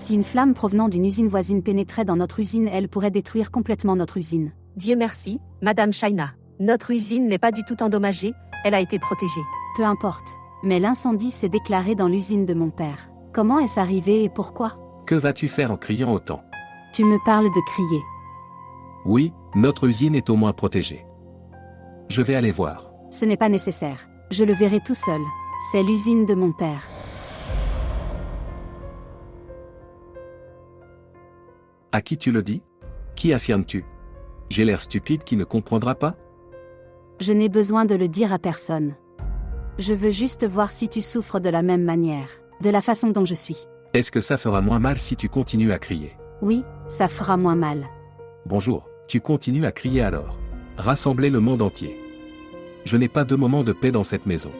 Si une flamme provenant d'une usine voisine pénétrait dans notre usine, elle pourrait détruire complètement notre usine. Dieu merci, Madame Shaina. Notre usine n'est pas du tout endommagée, elle a été protégée. Peu importe. Mais l'incendie s'est déclaré dans l'usine de mon père. Comment est-ce arrivé et pourquoi? Que vas-tu faire en criant autant? Tu me parles de crier. Oui, notre usine est au moins protégée. Je vais aller voir. Ce n'est pas nécessaire. Je le verrai tout seul. C'est l'usine de mon père. À qui tu le dis? Qui affirmes-tu? J'ai l'air stupide qui ne comprendra pas? Je n'ai besoin de le dire à personne. Je veux juste voir si tu souffres de la même manière, de la façon dont je suis. Est-ce que ça fera moins mal si tu continues à crier? Oui, ça fera moins mal. Bonjour, tu continues à crier alors. Rassemblez le monde entier. Je n'ai pas de moment de paix dans cette maison.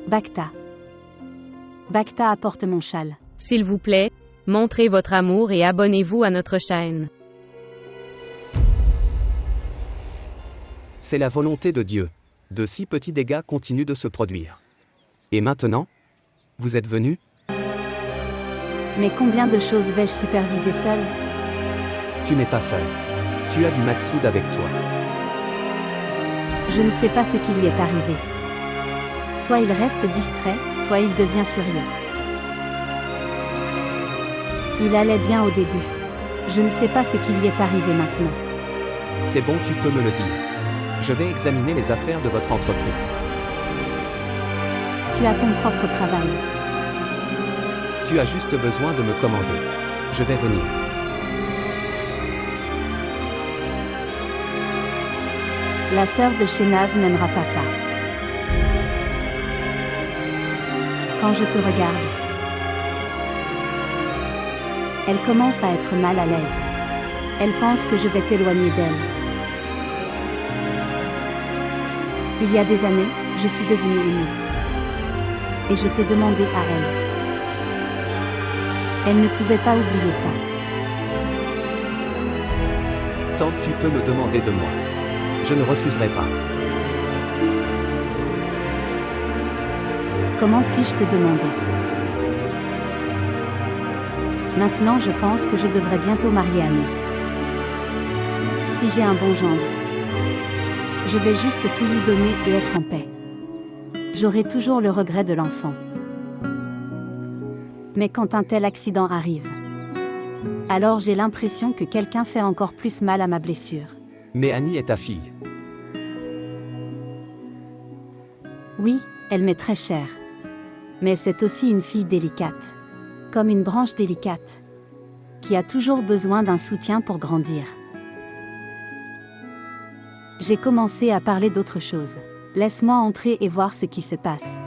Bacta. Bacta apporte mon châle. S'il vous plaît, montrez votre amour et abonnez-vous à notre chaîne. C'est la volonté de Dieu. De si petits dégâts continuent de se produire. Et maintenant? Vous êtes venu? Mais combien de choses vais-je superviser seul? Tu n'es pas seul. Tu as du Maksoud avec toi. Je ne sais pas ce qui lui est arrivé. Soit il reste distrait, soit il devient furieux. Il allait bien au début. Je ne sais pas ce qui lui est arrivé maintenant. C'est bon, tu peux me le dire. Je vais examiner les affaires de votre entreprise. Tu as ton propre travail. Tu as juste besoin de me commander. Je vais venir. La sœur de Shénaz n'aimera pas ça. Quand je te regarde, elle commence à être mal à l'aise. Elle pense que je vais t'éloigner d'elle. Il y a des années, je suis devenue émue. Et je t'ai demandé à elle. Elle ne pouvait pas oublier ça. Tant que tu peux me demander de moi. Je ne refuserai pas. Comment puis-je te demander? Maintenant je pense que je devrais bientôt marier Ami. Si j'ai un bon gendre, je vais juste tout lui donner et être en paix. J'aurai toujours le regret de l'enfant. Mais quand un tel accident arrive, alors j'ai l'impression que quelqu'un fait encore plus mal à ma blessure. Mais Annie est ta fille. Oui, elle m'est très chère. Mais c'est aussi une fille délicate. Comme une branche délicate. Qui a toujours besoin d'un soutien pour grandir. J'ai commencé à parler d'autre chose. Laisse-moi entrer et voir ce qui se passe.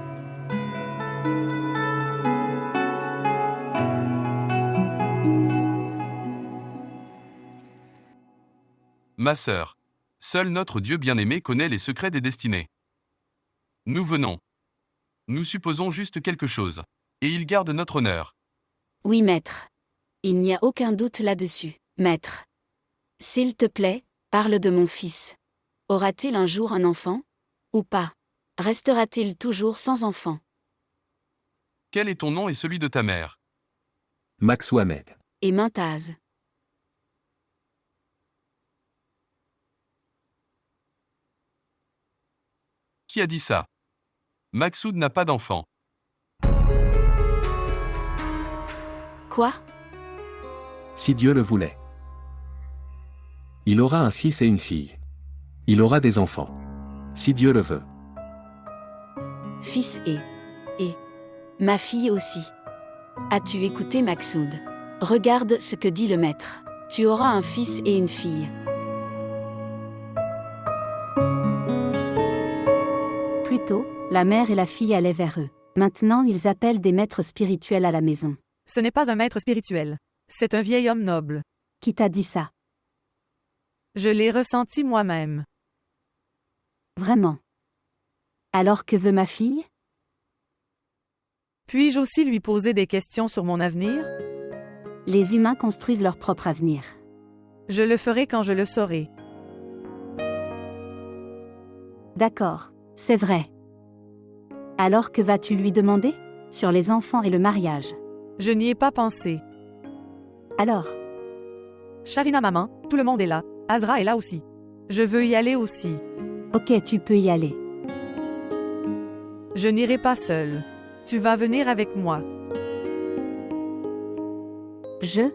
Ma sœur, seul notre Dieu bien-aimé connaît les secrets des destinées. Nous venons. Nous supposons juste quelque chose, et il garde notre honneur. Oui, maître. Il n'y a aucun doute là-dessus, maître. S'il te plaît, parle de mon fils. Aura-t-il un jour un enfant? Ou pas? Restera-t-il toujours sans enfant? Quel est ton nom et celui de ta mère? Max Ahmed. Et Mintaz. Qui a dit ça? Maksoud n'a pas d'enfant. Quoi? Si Dieu le voulait. Il aura un fils et une fille. Il aura des enfants. Si Dieu le veut. Fils et ma fille aussi. As-tu écouté Maksoud? Regarde ce que dit le maître. Tu auras un fils et une fille. Plus tôt, la mère et la fille allaient vers eux. Maintenant ils appellent des maîtres spirituels à la maison. Ce n'est pas un maître spirituel. C'est un vieil homme noble. Qui t'a dit ça? Je l'ai ressenti moi-même. Vraiment? Alors que veut ma fille? Puis-je aussi lui poser des questions sur mon avenir? Les humains construisent leur propre avenir. Je le ferai quand je le saurai. D'accord, c'est vrai. Alors que vas-tu lui demander? sur les enfants et le mariage. Je n'y ai pas pensé. Alors, Sharina maman, tout le monde est là. Azra est là aussi. Je veux y aller aussi. ok, tu peux y aller. Je n'irai pas seule. Tu vas venir avec moi. Je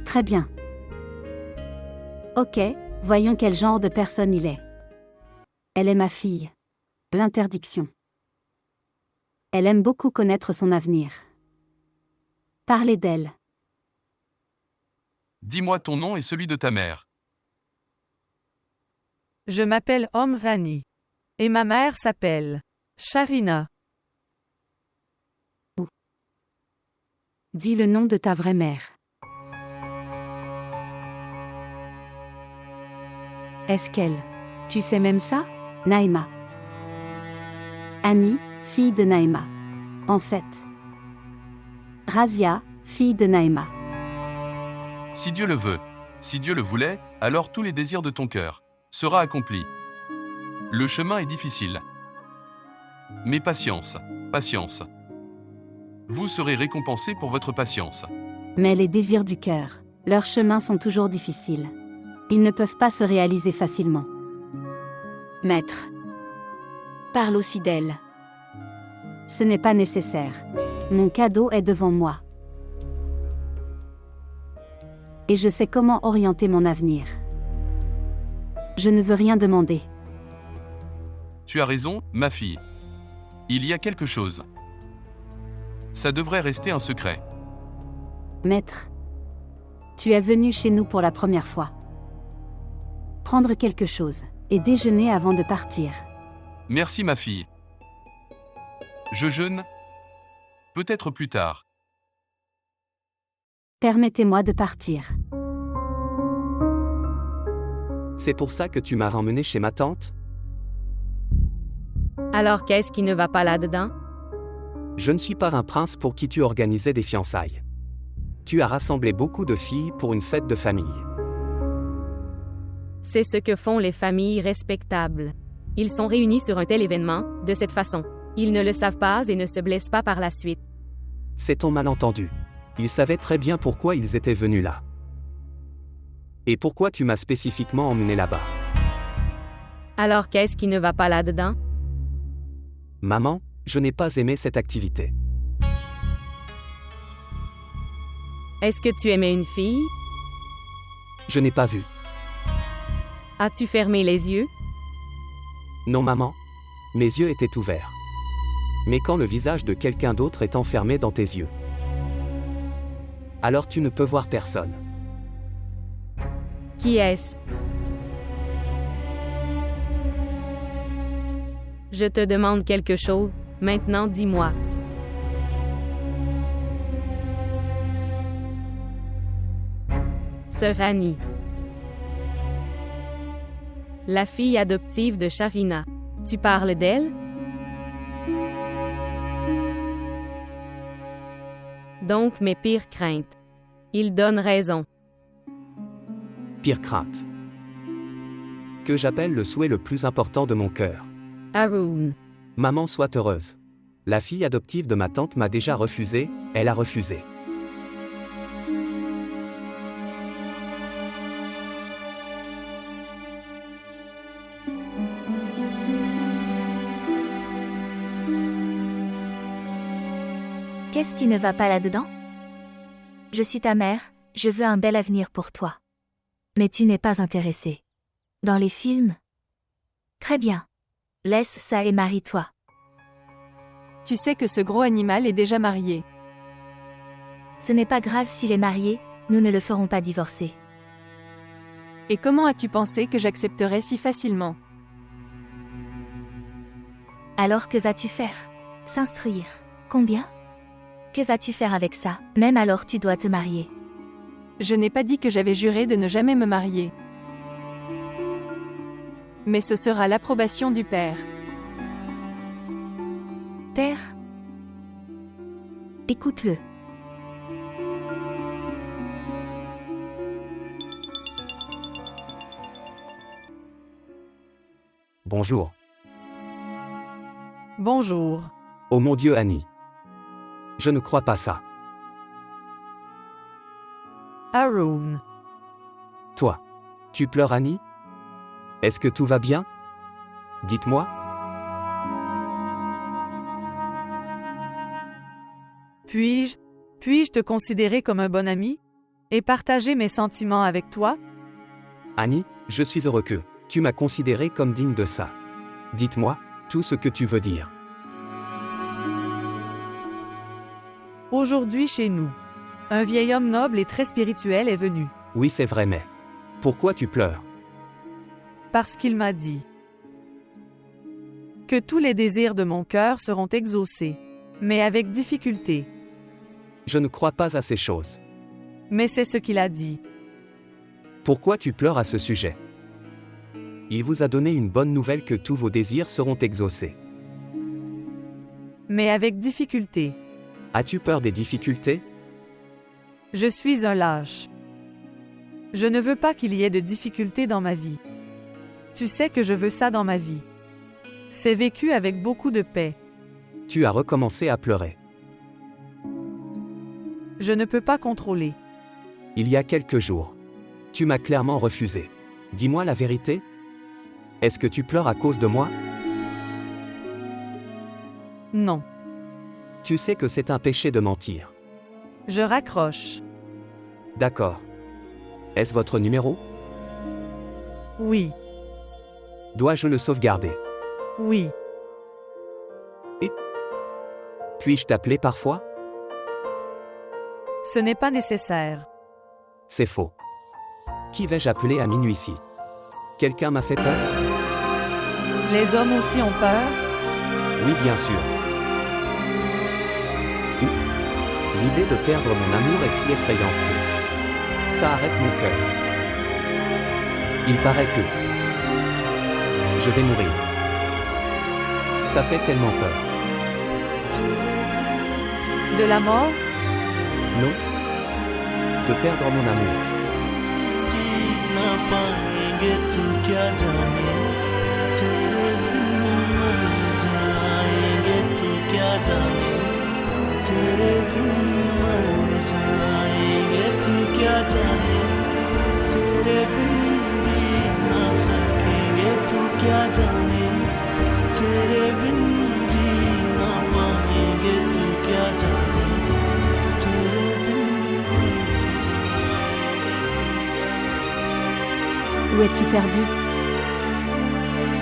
Très bien. Ok, voyons quel genre de personne il est. Elle est ma fille. L'interdiction. Elle aime beaucoup connaître son avenir. Parlez d'elle. Dis-moi ton nom et celui de ta mère. Je m'appelle Rani. Et ma mère s'appelle Sharina. Dis le nom de ta vraie mère. Est-ce qu'elle... Tu sais même ça? Naïma. Annie, fille de Naïma. En fait. Razia, fille de Naïma. Si Dieu le veut, si Dieu le voulait, alors tous les désirs de ton cœur sera accompli. Le chemin est difficile. Mais patience, patience. Vous serez récompensés pour votre patience. Mais les désirs du cœur, leurs chemins sont toujours difficiles. Ils ne peuvent pas se réaliser facilement. Maître. Parle aussi d'elle. Ce n'est pas nécessaire. Mon cadeau est devant moi. Et je sais comment orienter mon avenir. Je ne veux rien demander. Tu as raison, ma fille. Il y a quelque chose. Ça devrait rester un secret. Maître. Tu es venu chez nous pour la première fois. Prendre quelque chose et déjeuner avant de partir. Merci ma fille. Je jeûne. Peut-être plus tard. Permettez-moi de partir. C'est pour ça que tu m'as ramené chez ma tante? Alors qu'est-ce qui ne va pas là-dedans? Je ne suis pas un prince pour qui tu organisais des fiançailles. Tu as rassemblé beaucoup de filles pour une fête de famille. C'est ce que font les familles respectables. Ils sont réunis sur un tel événement, de cette façon. Ils ne le savent pas et ne se blessent pas par la suite. C'est ton malentendu. Ils savaient très bien pourquoi ils étaient venus là. Et pourquoi tu m'as spécifiquement emmené là-bas? Alors qu'est-ce qui ne va pas là-dedans? Maman, je n'ai pas aimé cette activité. Est-ce que tu aimais une fille? Je n'ai pas vu. As-tu fermé les yeux? Non maman. Mes yeux étaient ouverts. Mais quand le visage de quelqu'un d'autre est enfermé dans tes yeux, alors tu ne peux voir personne. Qui est-ce? Je te demande quelque chose, maintenant dis-moi. Sœur Annie. La fille adoptive de Sharina. Tu parles d'elle? Donc mes pires craintes. Il donne raison. Pire crainte. Que j'appelle le souhait le plus important de mon cœur. Haroun. Maman soit heureuse. La fille adoptive de ma tante m'a déjà refusé, elle a refusé. Qu'est-ce qui ne va pas là-dedans? Je suis ta mère, je veux un bel avenir pour toi. Mais tu n'es pas intéressé. Dans les films? Très bien. Laisse ça et marie-toi. Tu sais que ce gros animal est déjà marié. Ce n'est pas grave s'il est marié, nous ne le ferons pas divorcer. Et comment as-tu pensé que j'accepterais si facilement? Alors que vas-tu faire? S'instruire. Combien? Que vas-tu faire avec ça? Même alors tu dois te marier. Je n'ai pas dit que j'avais juré de ne jamais me marier. Mais ce sera l'approbation du père. Père? Écoute-le. Bonjour. Bonjour. Oh mon Dieu, Annie. Je ne crois pas ça. Haroun. Toi. Tu pleures, Annie? Est-ce que tout va bien? Dites-moi. Puis-je te considérer comme un bon ami? Et partager mes sentiments avec toi? Annie, je suis heureux que tu m'as considéré comme digne de ça. Dites-moi tout ce que tu veux dire. Aujourd'hui chez nous, un vieil homme noble et très spirituel est venu, Oui, c'est vrai, mais pourquoi tu pleures? parce qu'il m'a dit que tous les désirs de mon cœur seront exaucés, mais avec difficulté. Je ne crois pas à ces choses. Mais c'est ce qu'il a dit. Pourquoi tu pleures à ce sujet? Il vous a donné une bonne nouvelle que tous vos désirs seront exaucés. Mais avec difficulté. As-tu peur des difficultés? Je suis un lâche. Je ne veux pas qu'il y ait de difficultés dans ma vie. Tu sais que je veux ça dans ma vie. C'est vécu avec beaucoup de paix. Tu as recommencé à pleurer. Je ne peux pas contrôler. Il y a quelques jours. Tu m'as clairement refusé. Dis-moi la vérité. Est-ce que tu pleures à cause de moi? Non. Tu sais que c'est un péché de mentir. Je raccroche. D'accord. Est-ce votre numéro? Oui. Dois-je le sauvegarder? Oui. Puis-je t'appeler parfois? Ce n'est pas nécessaire. C'est faux. Qui vais-je appeler à minuit-ci? Quelqu'un m'a fait peur? Les hommes aussi ont peur? Oui, bien sûr. L'idée de perdre mon amour est si effrayante que ça arrête mon cœur. Il paraît que je vais mourir. Ça fait tellement peur. De la mort? Non. De perdre mon amour. Où es-tu perdu?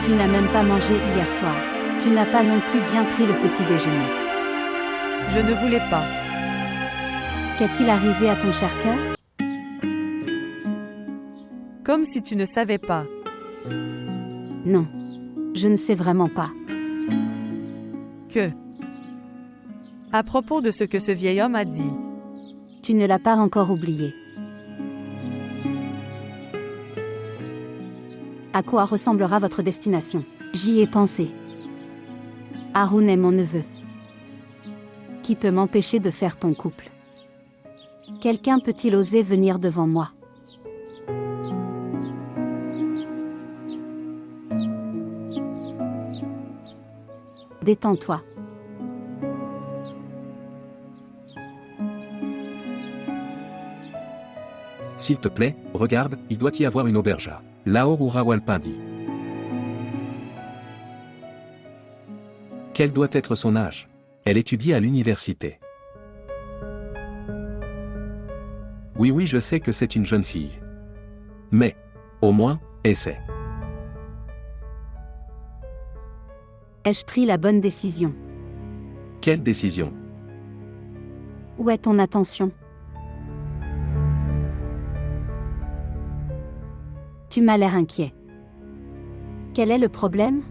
Tu n'as même pas mangé hier soir. Tu n'as pas non plus bien pris le petit déjeuner. Je ne voulais pas. Qu'est-il arrivé à ton cher cœur? Comme si tu ne savais pas. Non. Je ne sais vraiment pas. Que? À propos de ce que ce vieil homme a dit. Tu ne l'as pas encore oublié. À quoi ressemblera votre destination? J'y ai pensé. Haroun est mon neveu. Qui peut m'empêcher de faire ton couple? Quelqu'un peut-il oser venir devant moi? Détends-toi. S'il te plaît, regarde, il doit y avoir une auberge à Lahore ou Rawalpindi. Quel doit être son âge? Elle étudie à l'université. Oui, je sais que c'est une jeune fille. Mais, au moins, essaie. Ai-je pris la bonne décision? Quelle décision? Où est ton attention? Tu m'as l'air inquiet. Quel est le problème?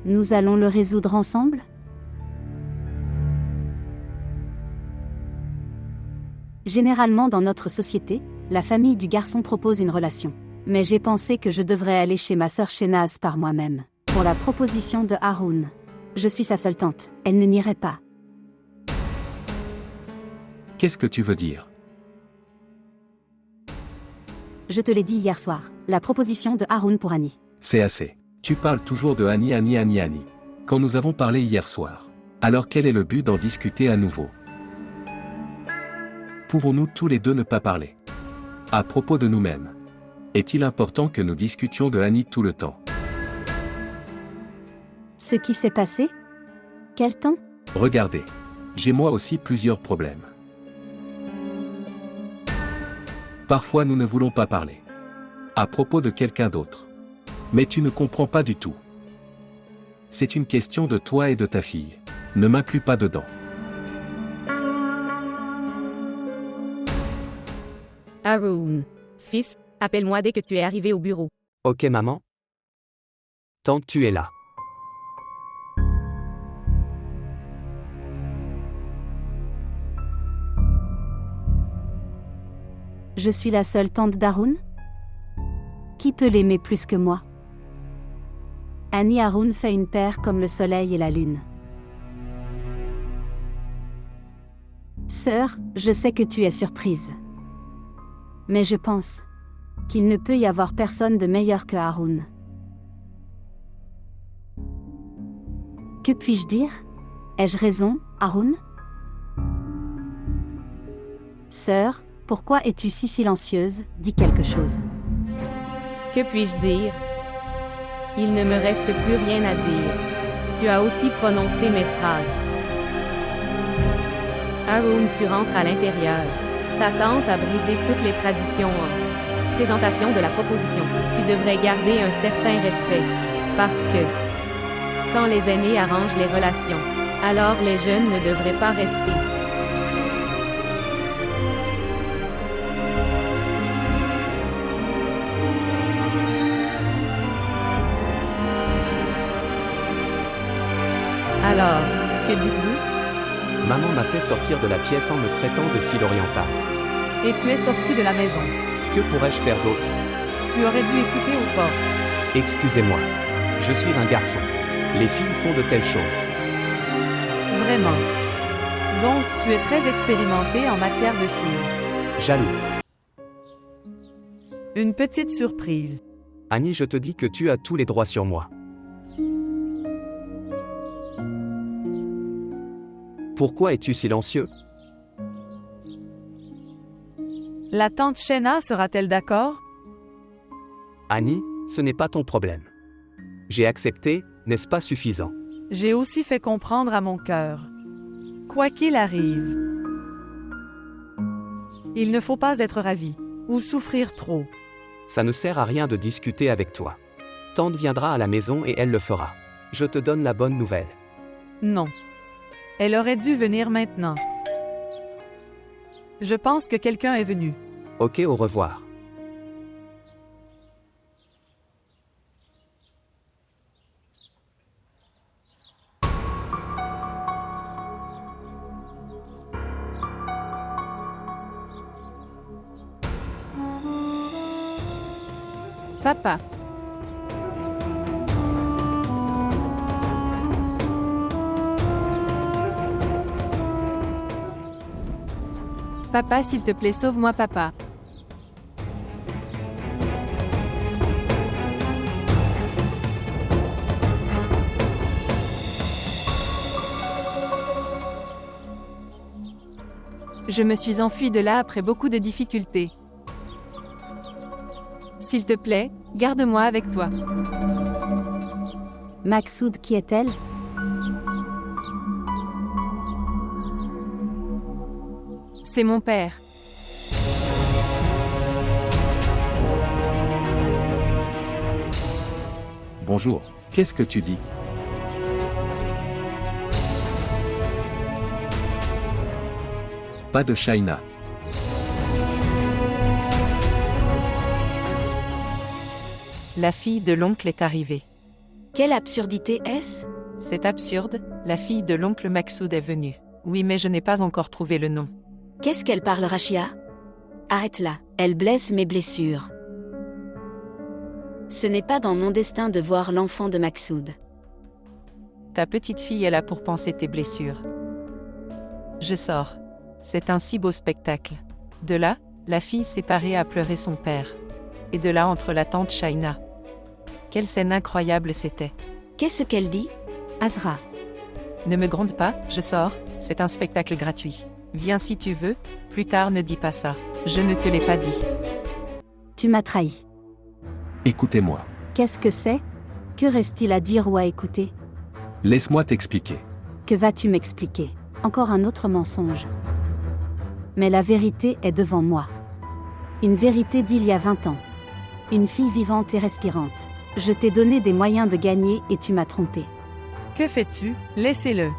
Nous allons le résoudre ensemble? Généralement dans notre société, la famille du garçon propose une relation. Mais j'ai pensé que je devrais aller chez ma sœur Shénaz par moi-même. Pour la proposition de Haroun. Je suis sa seule tante, elle ne nierait pas. Qu'est-ce que tu veux dire? Je te l'ai dit hier soir, la proposition de Haroun pour Annie. C'est assez. Tu parles toujours de Annie. Quand nous avons parlé hier soir. Alors quel est le but d'en discuter à nouveau? Pouvons-nous tous les deux ne pas parler? À propos de nous-mêmes. Est-il important que nous discutions de Annie tout le temps? Ce qui s'est passé? Quel temps? Regardez. J'ai moi aussi plusieurs problèmes. Parfois nous ne voulons pas parler. À propos de quelqu'un d'autre. Mais tu ne comprends pas du tout. C'est une question de toi et de ta fille. Ne m'inclus pas dedans. Haroun. Fils, appelle-moi dès que tu es arrivé au bureau. Ok maman? Tant que tu es là. Je suis la seule tante d'Haroun? Qui peut l'aimer plus que moi? Annie Haroun fait une paire comme le soleil et la lune. Sœur, je sais que tu es surprise. Mais je pense qu'il ne peut y avoir personne de meilleur que Haroun. Que puis-je dire? Ai-je raison, Haroun? Sœur, pourquoi es-tu si silencieuse? Dis quelque chose. Que puis-je dire? Il ne me reste plus rien à dire. Tu as aussi prononcé mes phrases. Haroun, tu rentres à l'intérieur. Ta tante a brisé toutes les traditions en présentation de la proposition. Tu devrais garder un certain respect. Parce que, quand les aînés arrangent les relations, alors les jeunes ne devraient pas rester. Alors, que dites-vous? Maman m'a fait sortir de la pièce en me traitant de fille orientale. Et tu es sorti de la maison. Que pourrais-je faire d'autre? Tu aurais dû écouter ou pas. Excusez-moi. Je suis un garçon. Les filles font de telles choses. Vraiment. Donc, tu es très expérimenté en matière de filles. Jaloux. Une petite surprise. Annie, je te dis que tu as tous les droits sur moi. Pourquoi es-tu silencieux? La tante Shena sera-t-elle d'accord? Annie, ce n'est pas ton problème. J'ai accepté, n'est-ce pas suffisant? J'ai aussi fait comprendre à mon cœur. Quoi qu'il arrive, il ne faut pas être ravi, ou souffrir trop. Ça ne sert à rien de discuter avec toi. Tante viendra à la maison et elle le fera. Je te donne la bonne nouvelle. Non. Elle aurait dû venir maintenant. Je pense que quelqu'un est venu. Ok, au revoir. Papa. Papa, s'il te plaît, sauve-moi, papa. Je me suis enfuie de là après beaucoup de difficultés. S'il te plaît, garde-moi avec toi. Maksoud, qui est-elle? C'est mon père. Bonjour, qu'est-ce que tu dis? Pas de Shaina. La fille de l'oncle est arrivée. Quelle absurdité est-ce? C'est absurde, la fille de l'oncle Maksoud est venue. Oui, mais je n'ai pas encore trouvé le nom. Qu'est-ce qu'elle parle, Rachia? Arrête-la, elle blesse mes blessures. Ce n'est pas dans mon destin de voir l'enfant de Maksoud. Ta petite fille est là pour panser tes blessures. Je sors. C'est un si beau spectacle. De là, la fille séparée a pleuré son père. Et de là entre la tante Shaina. Quelle scène incroyable c'était. Qu'est-ce qu'elle dit? Azra. Ne me gronde pas, je sors, c'est un spectacle gratuit. Viens si tu veux, plus tard ne dis pas ça. Je ne te l'ai pas dit. Tu m'as trahi. Écoutez-moi. Qu'est-ce que c'est? Que reste-t-il à dire ou à écouter? Laisse-moi t'expliquer. Que vas-tu m'expliquer? Encore un autre mensonge. Mais la vérité est devant moi. Une vérité d'il y a 20 ans. Une fille vivante et respirante. Je t'ai donné des moyens de gagner et tu m'as trompé. Que fais-tu? Laissez-le.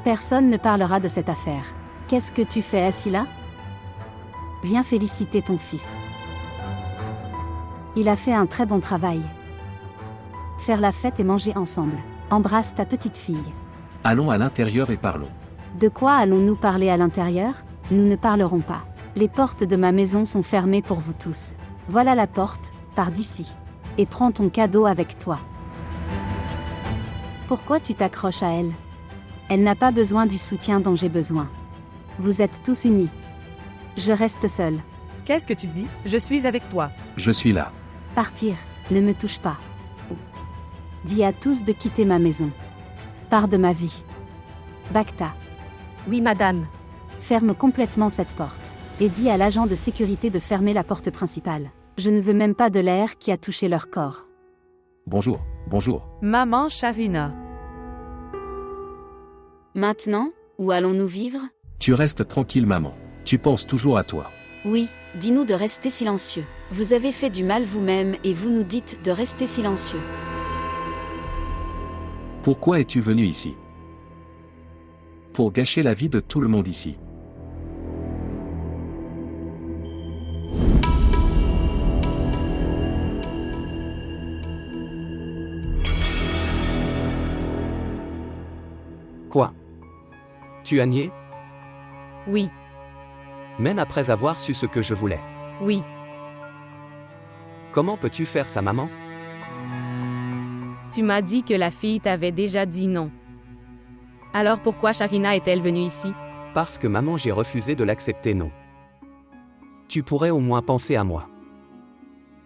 Personne ne parlera de cette affaire. Qu'est-ce que tu fais assis là? Viens féliciter ton fils. Il a fait un très bon travail. Faire la fête et manger ensemble. Embrasse ta petite fille. Allons à l'intérieur et parlons. De quoi allons-nous parler à l'intérieur? Nous ne parlerons pas. Les portes de ma maison sont fermées pour vous tous. Voilà la porte, pars d'ici. Et prends ton cadeau avec toi. Pourquoi tu t'accroches à elle? Elle n'a pas besoin du soutien dont j'ai besoin. Vous êtes tous unis. Je reste seule. Qu'est-ce que tu dis? Je suis avec toi. Je suis là. Partir, ne me touche pas. Dis à tous de quitter ma maison. Pars de ma vie. Bacta, Oui, madame. ferme complètement cette porte. Et dis à l'agent de sécurité de fermer la porte principale. Je ne veux même pas de l'air qui a touché leur corps. Bonjour, bonjour. Maman Sharina. Maintenant, où allons-nous vivre? Tu restes tranquille, maman. Tu penses toujours à toi. Oui, dis-nous de rester silencieux. Vous avez fait du mal vous-même et vous nous dites de rester silencieux. Pourquoi es-tu venu ici? Pour gâcher la vie de tout le monde ici. Quoi? Tu as nié? Oui, Même après avoir su ce que je voulais. oui. Comment peux-tu faire ça, maman? Tu m'as dit que la fille t'avait déjà dit non. Alors pourquoi Sharina est-elle venue ici? Parce que maman, j'ai refusé de l'accepter, non. Tu pourrais au moins penser à moi.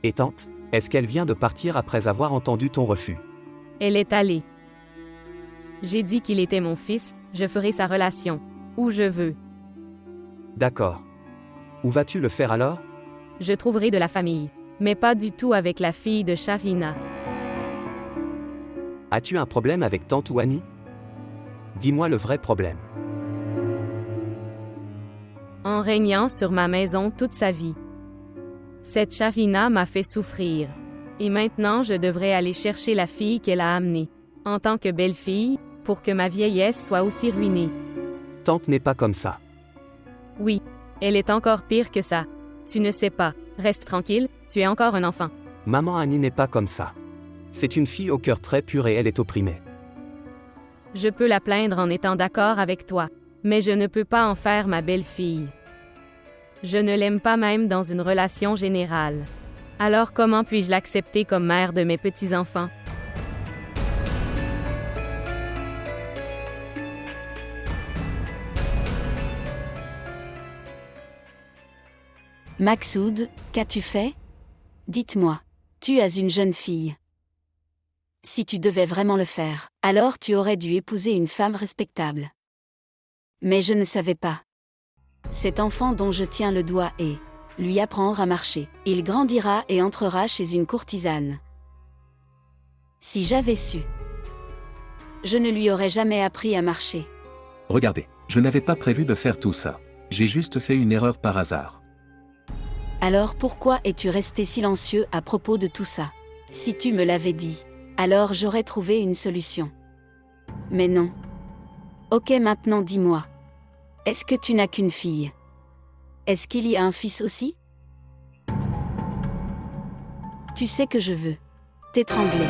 Et tante, est-ce qu'elle vient de partir après avoir entendu ton refus? Elle est allée. J'ai dit qu'il était mon fils, je ferai sa relation. Où je veux. D'accord. Où vas-tu le faire alors? Je trouverai de la famille. Mais pas du tout avec la fille de Sharina. As-tu un problème avec tante ou Annie? Dis-moi le vrai problème. En régnant sur ma maison toute sa vie. Cette Sharina m'a fait souffrir. Et maintenant je devrais aller chercher la fille qu'elle a amenée. En tant que belle-fille, pour que ma vieillesse soit aussi ruinée. Tante n'est pas comme ça. Oui, elle est encore pire que ça. Tu ne sais pas. Reste tranquille, tu es encore un enfant. Maman Annie n'est pas comme ça. C'est une fille au cœur très pur et elle est opprimée. Je peux la plaindre en étant d'accord avec toi. Mais je ne peux pas en faire ma belle-fille. Je ne l'aime pas même dans une relation générale. Alors comment puis-je l'accepter comme mère de mes petits-enfants? Maxoud, qu'as-tu fait? Dites-moi. Tu as une jeune fille. Si tu devais vraiment le faire, alors tu aurais dû épouser une femme respectable. Mais je ne savais pas. Cet enfant dont je tiens le doigt et lui apprendre à marcher. Il grandira et entrera chez une courtisane. Si j'avais su, je ne lui aurais jamais appris à marcher. Regardez, je n'avais pas prévu de faire tout ça. J'ai juste fait une erreur par hasard. Alors pourquoi es-tu resté silencieux à propos de tout ça? Si tu me l'avais dit, alors j'aurais trouvé une solution. Mais non. Ok, maintenant dis-moi. Est-ce que tu n'as qu'une fille? Est-ce qu'il y a un fils aussi? Tu sais que je veux t'étrangler.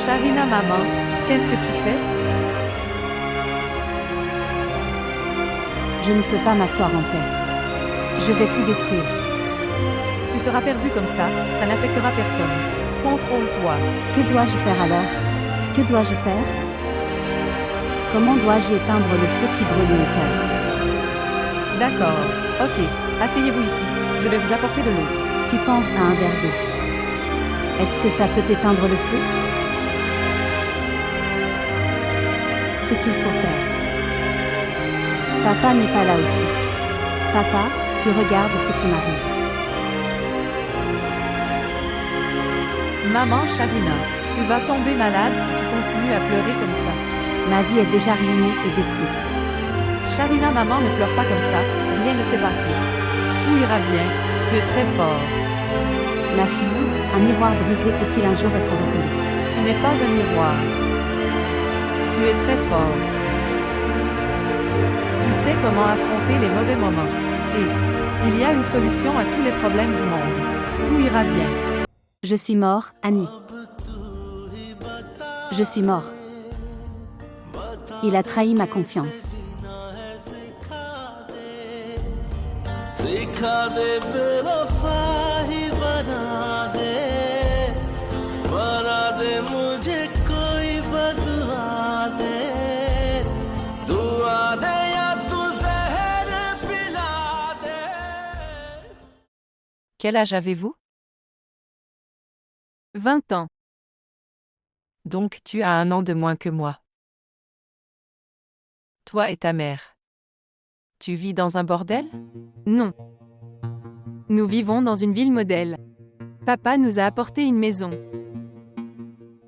Sharina, maman, qu'est-ce que tu fais? Je ne peux pas m'asseoir en paix. Je vais tout détruire. Tu seras perdu comme ça n'affectera personne. Contrôle-toi. Que dois-je faire alors? Que dois-je faire? Comment dois-je éteindre le feu qui brûle mon cœur? D'accord. Ok. Asseyez-vous ici. Je vais vous apporter de l'eau. Tu penses à un verre d'eau. Est-ce que ça peut éteindre le feu? Ce qu'il faut faire. Papa n'est pas là aussi. Papa, tu regardes ce qui m'arrive. Maman Sharina, tu vas tomber malade si tu continues à pleurer comme ça. Ma vie est déjà ruinée et détruite. Sharina, maman, ne pleure pas comme ça. Rien ne s'est passé. Tout ira bien. Tu es très fort. Ma fille, un miroir brisé peut-il un jour être reconnu? Tu n'es pas un miroir. Tu es très fort. Tu sais comment affronter les mauvais moments. Et il y a une solution à tous les problèmes du monde. Tout ira bien. Je suis mort, Annie. Je suis mort. Il a trahi ma confiance. Quel âge avez-vous? 20 ans. Donc tu as 1 an de moins que moi. Toi et ta mère. Tu vis dans un bordel? Non. Nous vivons dans une ville modèle. Papa nous a apporté une maison.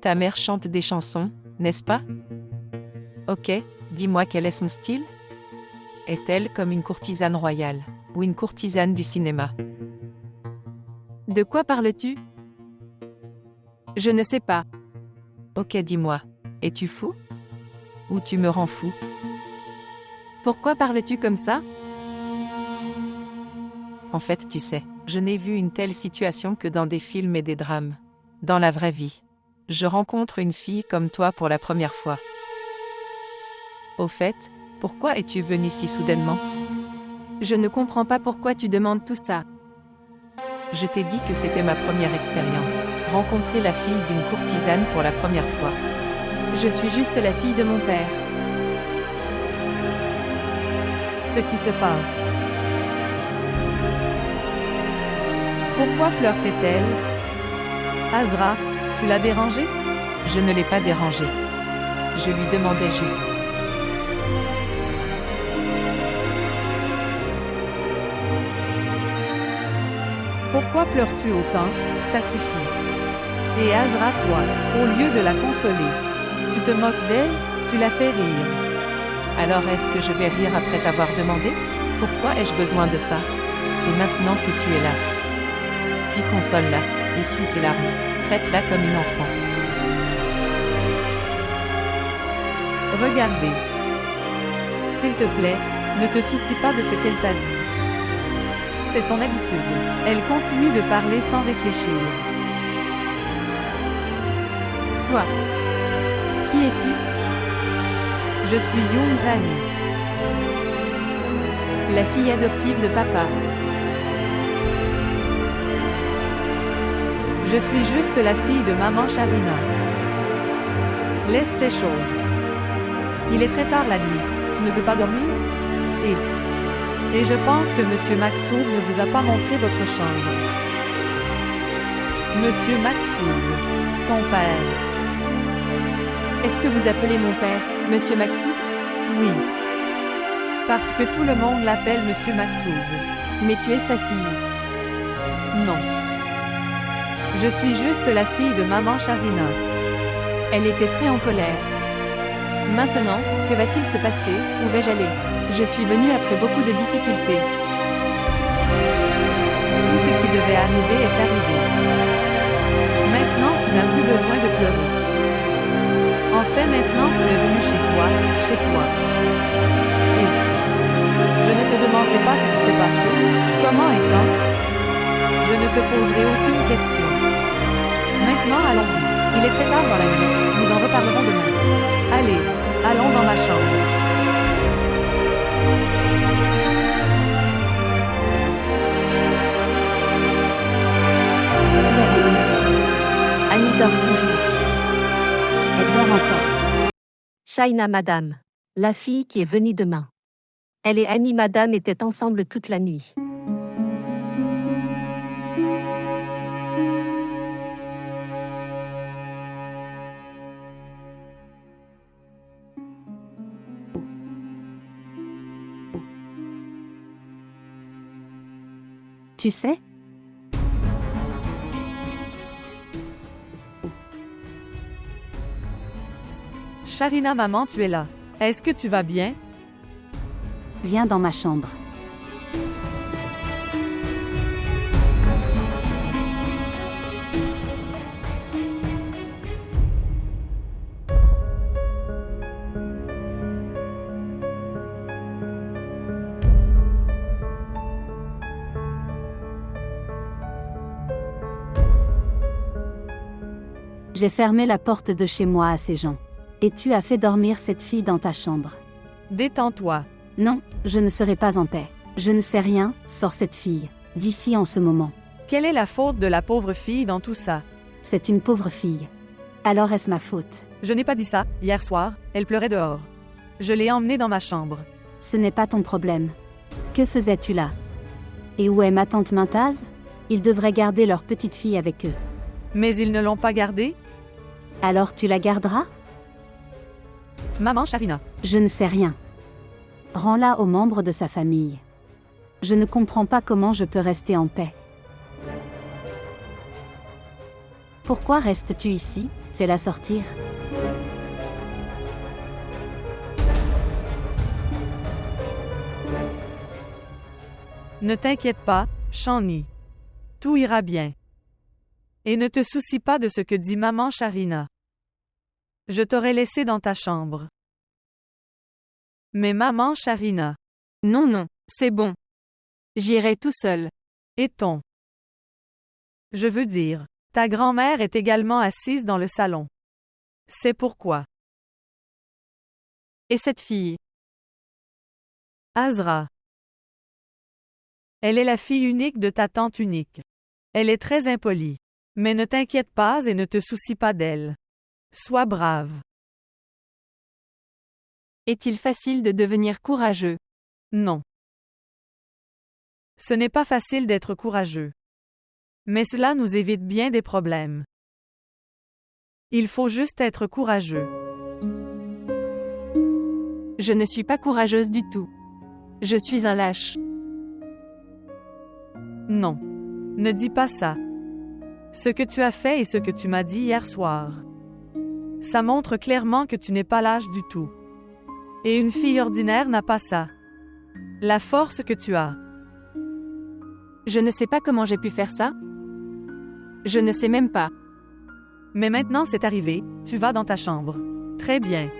Ta mère chante des chansons, n'est-ce pas? Ok, dis-moi quel est son style? Est-elle comme une courtisane royale, ou une courtisane du cinéma? De quoi parles-tu? Je ne sais pas. Ok, dis-moi, es-tu fou? Ou tu me rends fou? Pourquoi parles-tu comme ça? En fait, tu sais, je n'ai vu une telle situation que dans des films et des drames. Dans la vraie vie. Je rencontre une fille comme toi pour la première fois. Au fait, pourquoi es-tu venu si soudainement? Je ne comprends pas pourquoi tu demandes tout ça. Je t'ai dit que c'était ma première expérience. Rencontrer la fille d'une courtisane pour la première fois. Je suis juste la fille de mon père. Ce qui se passe. Pourquoi pleure-t-elle? Azra, tu l'as dérangée? Je ne l'ai pas dérangée. Je lui demandais juste. Pourquoi pleures-tu autant? Ça suffit. Et Azra, toi, au lieu de la consoler, tu te moques d'elle, tu la fais rire. Alors est-ce que je vais rire après t'avoir demandé? Pourquoi ai-je besoin de ça? Et maintenant que tu es là. Puis console-la, essuie ses larmes, traite-la comme une enfant. Regardez. S'il te plaît, ne te soucie pas de ce qu'elle t'a dit. C'est son habitude. Elle continue de parler sans réfléchir. Toi. Qui es-tu? Je suis Yoon Rani. La fille adoptive de papa. Je suis juste la fille de maman Sharina. Laisse ces choses. Il est très tard la nuit. Tu ne veux pas dormir? Et je pense que Monsieur Maksoud ne vous a pas montré votre chambre. Monsieur Maksoud, ton père. Est-ce que vous appelez mon père, Monsieur Maksoud? Oui. Parce que tout le monde l'appelle Monsieur Maksoud. Mais tu es sa fille. Non. Je suis juste la fille de maman Sharina. Elle était très en colère. Maintenant, que va-t-il se passer? Où vais-je aller? Je suis venue après beaucoup de difficultés. Tout ce qui devait arriver est arrivé. Maintenant, tu n'as plus besoin de pleurer. En fait, maintenant, tu es venu chez toi. Et je ne te demanderai pas ce qui s'est passé, comment et quand. Je ne te poserai aucune question. Maintenant, allons-y. Il est très tard dans la nuit. Nous en reparlerons demain. Allez, allons dans ma chambre. Annie dort toujours. Elle dort encore. Shaina madame. La fille qui est venue demain. Elle et Annie madame étaient ensemble toute la nuit. Tu sais? Sharina maman, tu es là. Est-ce que tu vas bien? Viens dans ma chambre. J'ai fermé la porte de chez moi à ces gens. Et tu as fait dormir cette fille dans ta chambre. Détends-toi. Non, je ne serai pas en paix. Je ne sais rien, sors cette fille, d'ici en ce moment. Quelle est la faute de la pauvre fille dans tout ça? C'est une pauvre fille. Alors est-ce ma faute? Je n'ai pas dit ça. Hier soir, elle pleurait dehors. Je l'ai emmenée dans ma chambre. Ce n'est pas ton problème. Que faisais-tu là? Et où est ma tante Mintaz? Ils devraient garder leur petite fille avec eux. Mais ils ne l'ont pas gardée? Alors tu la garderas? Maman Sharina. Je ne sais rien. Rends-la aux membres de sa famille. Je ne comprends pas comment je peux rester en paix. Pourquoi restes-tu ici? Fais-la sortir. Ne t'inquiète pas, Shani. Tout ira bien. Et ne te soucie pas de ce que dit maman Sharina. Je t'aurais laissé dans ta chambre. Mais maman Sharina. Non, non, c'est bon. J'irai tout seul. Et ton. Je veux dire, ta grand-mère est également assise dans le salon. C'est pourquoi. Et cette fille? Azra. Elle est la fille unique de ta tante unique. Elle est très impolie. Mais ne t'inquiète pas et ne te soucie pas d'elle. Sois brave. Est-il facile de devenir courageux? Non. Ce n'est pas facile d'être courageux. Mais cela nous évite bien des problèmes. Il faut juste être courageux. Je ne suis pas courageuse du tout. Je suis un lâche. Non. Ne dis pas ça. Ce que tu as fait et ce que tu m'as dit hier soir. Ça montre clairement que tu n'es pas lâche du tout. Et une fille ordinaire n'a pas ça. La force que tu as. Je ne sais pas comment j'ai pu faire ça. Je ne sais même pas. Mais maintenant c'est arrivé, tu vas dans ta chambre. Très bien.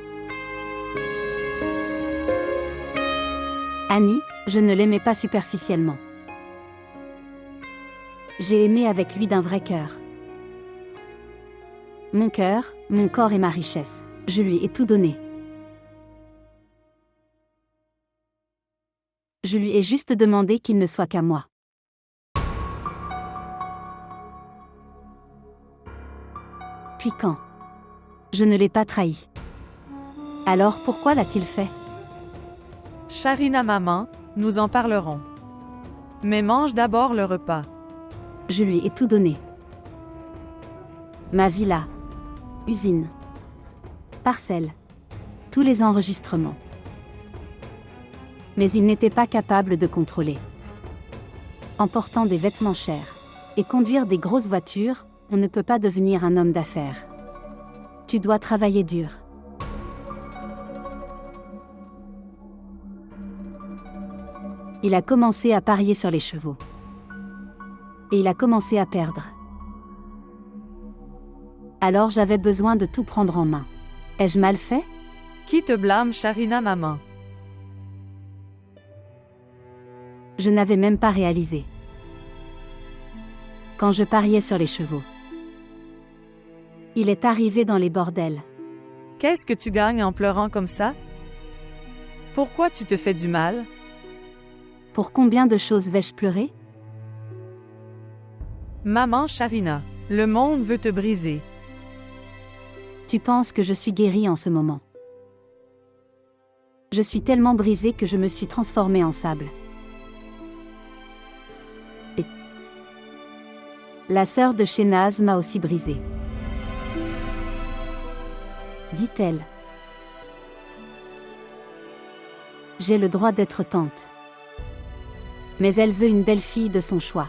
Annie, je ne l'aimais pas superficiellement. J'ai aimé avec lui d'un vrai cœur. Mon cœur, mon corps et ma richesse. Je lui ai tout donné. Je lui ai juste demandé qu'il ne soit qu'à moi. Puis quand? Je ne l'ai pas trahi. Alors pourquoi l'a-t-il fait? Sharina maman, nous en parlerons. Mais mange d'abord le repas. Je lui ai tout donné. Ma villa, usine, parcelle, tous les enregistrements. Mais il n'était pas capable de contrôler. En portant des vêtements chers et conduire des grosses voitures, on ne peut pas devenir un homme d'affaires. Tu dois travailler dur. Il a commencé à parier sur les chevaux. Et il a commencé à perdre. Alors j'avais besoin de tout prendre en main. Ai-je mal fait? Qui te blâme, Sharina maman? Je n'avais même pas réalisé. Quand je pariais sur les chevaux. Il est arrivé dans les bordels. Qu'est-ce que tu gagnes en pleurant comme ça? Pourquoi tu te fais du mal? Pour combien de choses vais-je pleurer? Maman Sharina, le monde veut te briser. Tu penses que je suis guérie en ce moment? Je suis tellement brisée que je me suis transformée en sable. Et la sœur de Shénaz m'a aussi brisée. Dit-elle. J'ai le droit d'être tante. Mais elle veut une belle fille de son choix.